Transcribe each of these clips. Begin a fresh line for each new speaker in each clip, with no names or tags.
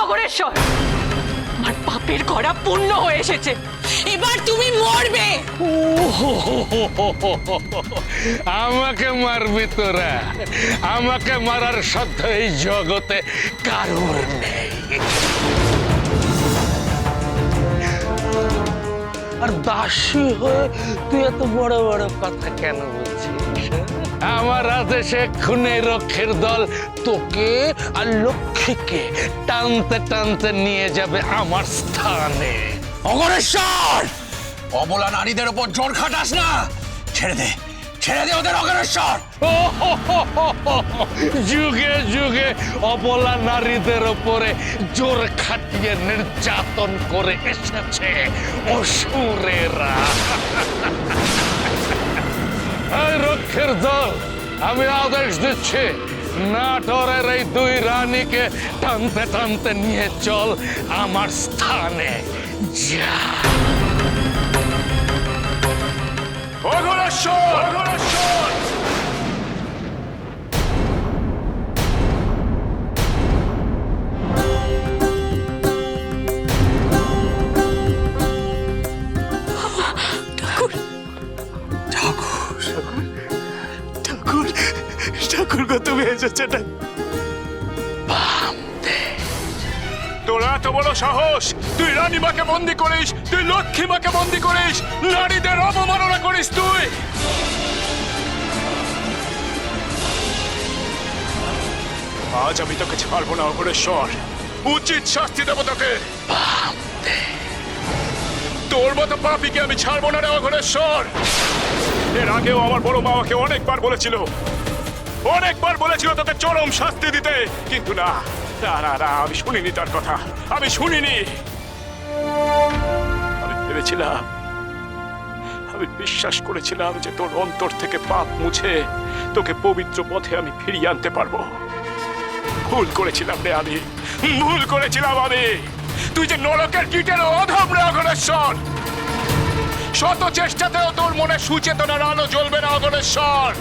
অগরেশ্বর, আমার পাপের করা পূর্ণ হয়ে এসেছে, এবার তুমি মরবে।
আমাকে মারবি তোরা? আমাকে মারার সাধ্য এই জগতে কারোর নেই। আর দাসী হয়ে তুই এত বড় বড় কথা কেন বলছিস? আমার আদেশে খুনে রক্ষের দল তোকে আর লক্ষ্মীকে টানতে টানতে নিয়ে যাবে আমার স্থানে।
অগরেশ্বর, অবলা নারীদের উপর জোর খাটাস না। ছেড়ে দে, ছেড়ে দে ওদের অগরেশ্বর।
যুগে যুগে অবলা নারীদের উপরে জোর খাটিয়ে নির্যাতন করে এসেছে অসুরেরা। এই রক্ষের দল, আমি আদেশ দিচ্ছি, নাটোরের এই দুই রানীকে টানতে টানতে নিয়ে চল আমার স্থানে। যা।
অগরেশ্বর, অগরেশ্বর। ঠাকুর গো, তুমি এসেছো না? তোর এত বড় সাহস, তুই রানীমাকে বন্দি করিস, তুই লক্ষ্মীমাকে বন্দি করিস, নারীদের অবমাননা করিস তুই। আজ আমি তোকে ছাড়বো না অগরেশ্বর, উচিত শাস্তি দেবো তোকে। তোর মতো পাপীকে আমি ছাড়বো না রে অগরেশ্বর। এর আগেও আমার বড় বাবাকে অনেকবার বলেছিল তোকে চরম শাস্তি দিতে, কিন্তু না না না না, আমি শুনিনি তার কথা, আমি শুনিনি। আমি ভেবেছিলাম, আমি বিশ্বাস করেছিলাম যে তোর অন্তর থেকে পাপ মুছে তোকে পবিত্র পথে আমি ফিরিয়ে আনতে পারবো। ভুল করেছিলাম রে, আমি ভুল করেছিলাম আমি। তুই যে নরকের কীটের অধম রে অগরেশ্বর। শত চেষ্টাতেও তোর মনে সুচেতনার আলো জ্বলবে না অগরেশ্বর।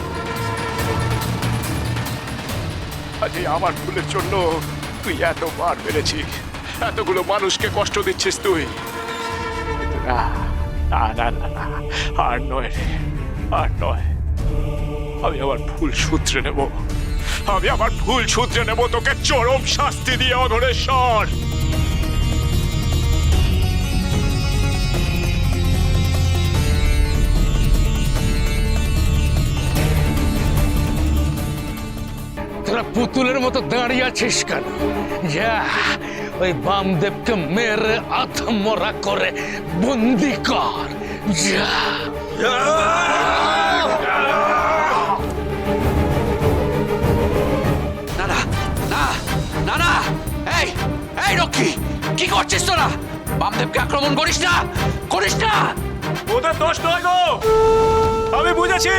আজ আমার ভুলের জন্য তুই এতবার মেরেছিস, এতগুলো মানুষকে কষ্ট দিচ্ছিস তুই। না না না না, আর নয় রে, আর নয়। আমি আমার ভুল শুধরে নেব, আমি আমার ভুল শুধরে নেব তোকে চরম শাস্তি দিয়ে অগরেশ্বর।
তোরা পুতুলের মতো দাঁড়িয়ে আছিস কেন? যা, ওই বামদেবকে মেরে আত্মরা করে বন্দি কর। যা।
না না না না না, এই এই রক্ষী, কি করছিস তোরা? বামদেবকে আক্রমণ করিস না, করিস না।
ওদের দোষ নয় গো, আমি বুঝেছি।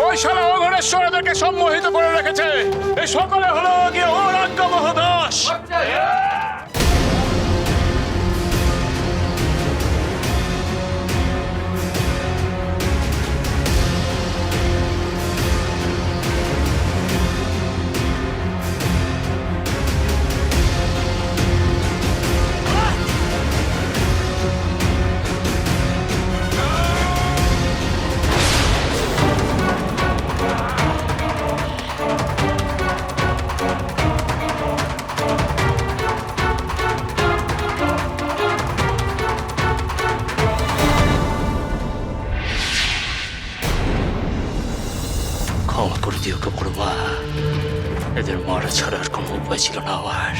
ওই শালা অঘরেশ্বর ওদেরকে সম্মোহিত করে রেখেছে। এই সকলে হলো গিয়ে ওর আজ্ঞা মহোদশ।
ক্ষমা করে দিও গো বড়মা, এদের মারা ছাড়ার কোনো উপায় ছিল না আমার।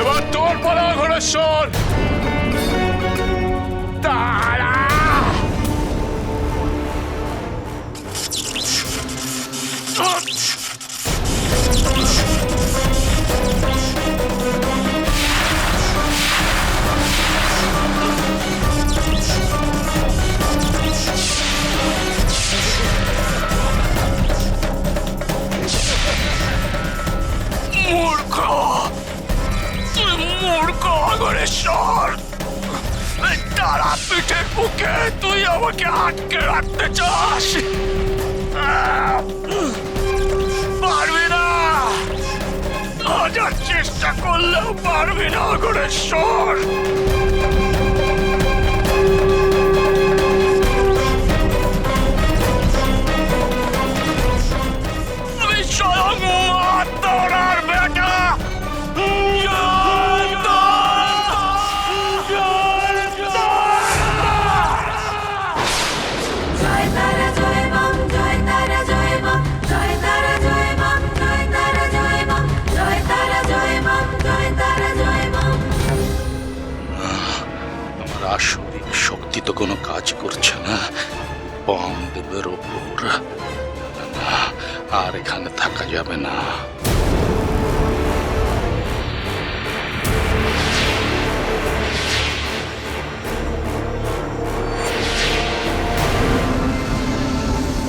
এবার তোর পালা অঘরেশ্বর। তারা মূর্খ, তুই মূর্খ অঘরেশ্বর। তারা পিঠের বুকে তুই আমাকে আটকে রাখতে চাস।
পারবি না অঘরেশ্বর। আমি স্বয়ং মা তোরার বেটা।
জয় তারা জয় মাম, জয় তারা জয় মাম, জয় তারা জয় মাম, জয় তারা জয় মাম, জয় তারা জয় মাম, জয় তারা জয় মাম।
আমার আসরিক শক্তি তো কোনো কাজ করছে না বামদেবের ওপর। না, আর এখানে থাকা যাবে না।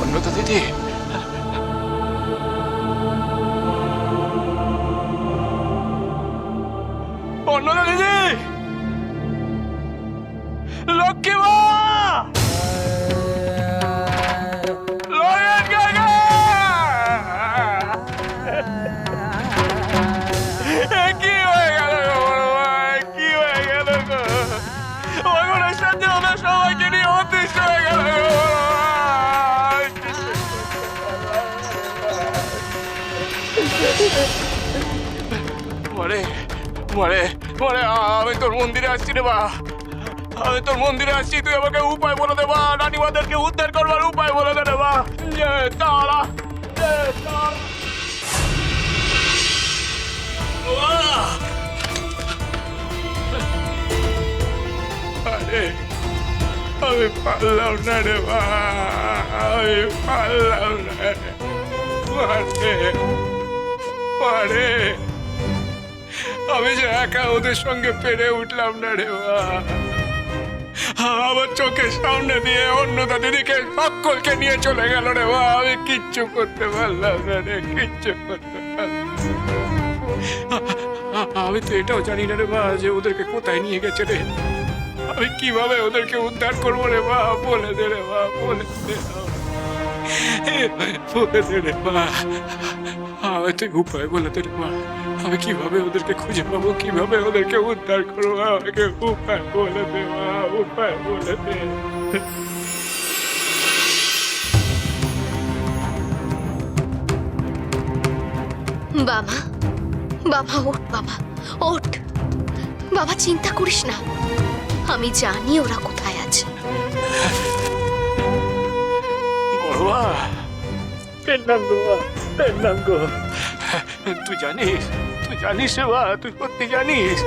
অন্নদা দিদি, অন্নদা দিদি, লক্ষ্মী মা, লয়ের কাকা! কি হয়ে গেল গো বড় ভাই? কি হয়ে গেল গো? অঘরেশ্বর যে ওদের সবাইকে নিয়ে অদৃশ্য হয়ে গেল গো বড় ভাই। মরে মরে মরে, আমি তোর মন্দিরে আসছি রে বা, আমি তোর মন্দিরে আসছি, তুই আমাকে উপায় বলে দে বা, রানীমাদেরকে উদ্ধার করবার উপায় বলে দে রে বা। জয় তারা, জয় তারা। আরে আমি পারলাম না রে বা, আমি পারলাম না রে। মারে মারে, আমি যে একা ওদের সঙ্গে পেরে উঠলাম না রে বা। আমার চোখের সামনে দিয়ে অন্নদা দিদিকে সকলকে নিয়ে চলে গেল রে বা। আমি কিচ্ছু করতে পারলাম না রে, কিচ্ছু করতে পারলাম না। আমি তো এটাও জানি না রে বা যে ওদেরকে কোথায় নিয়ে গেছে রে। আমি কিভাবে ওদেরকে উদ্ধার করবো রে বা? বলে দে রে বা, বলে দে, বলে দে রে বা। আমি তুই উপায় বলে দে রে বা। আমি কিভাবে ওদেরকে খুঁজে পাবো, কিভাবে ওদেরকে উদ্ধার করবো? আমাকে উপায় বলে দে বা, উপায় বলে দে।
বাবা, বাবা ওঠ, বাবা ওঠ। বাবা চিন্তা করিস না, আমি জানি ওরা কোথায় আছে।
বড়বা, পেন্নাম গো বা, পেন্নাম গো। তুই জানিস, তুই জানিস রে বা, তুই সত্যি জানিস?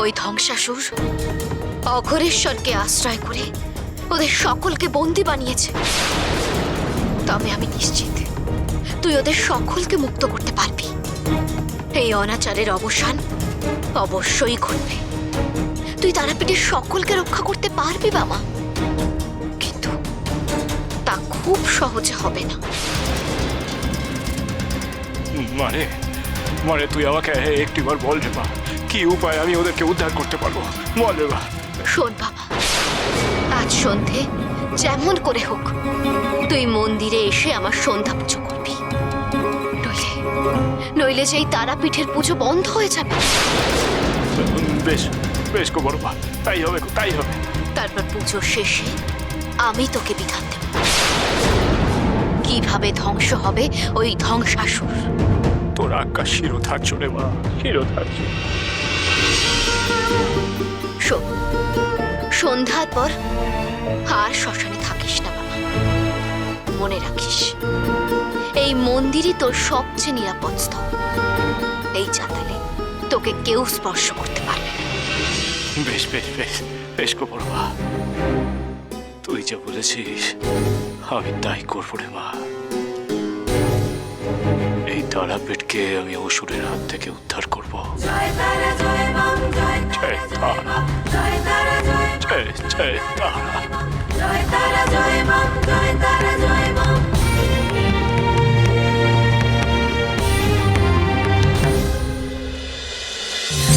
ওই ধ্বংসাসুর অঘরেশ্বরকে আশ্রয় করে ওদের সকলকে বন্দি বানিয়েছে। তবে আমি নিশ্চিত তুই ওদের সকলকে মুক্ত করতে পারবি। এই অনাচারের অবসান অবশ্যই ঘটবে। তুই তারাপীঠের সকলকে রক্ষা করতে পারবি বাবা, কিন্তু তা খুব সহজে হবে না।
মানে মানে তুই আমাকে একটিবার বল রে বা, কি উপায় আমি ওদেরকে উদ্ধার করতে পারবো? বল রে বা।
শোন বাবা, আজ সন্ধে যেমন করে হোক তুই মন্দিরে এসে আমার সন্ধ্যা পুজো করবি, নইলে নইলে যেই তারাপীঠের পুজো বন্ধ হয়ে যাবে।
বেশ বেশ গো বড়বা, তাই হবে গো, তাই হবে।
তারপর পুজো শেষে আমি তোকে বিধান দেব কিভাবে ধ্বংস হবে ওই ধ্বংসাসুর।
তোর আজ্ঞা শিরোধার্য রে বা, শিরোধার্য।
শোন, সন্ধ্যার পর আর শ্মশানে থাকিস না বাবা। মনে রাখিস, এই মন্দিরই তোর সবচেয়ে নিরাপদ স্থল। এই চাতালে তোকে কেউ স্পর্শ করতে পারবে না।
বেশ বেশ বেশ বেশ গো বড়বা, তুই যা বলেছিস আমি তাই করবো রে মা। এই তারাপীঠকে আমি অসুরের হাত থেকে উদ্ধার করবো।
জয় তারা জয় মাম, জয়
জয়
তারা জয় মাম, জয় তারা জয় মাম,
জয় জয় তারা।
জয় তারা জয় মাম, জয় তারা জয় মাম।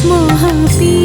মহাপি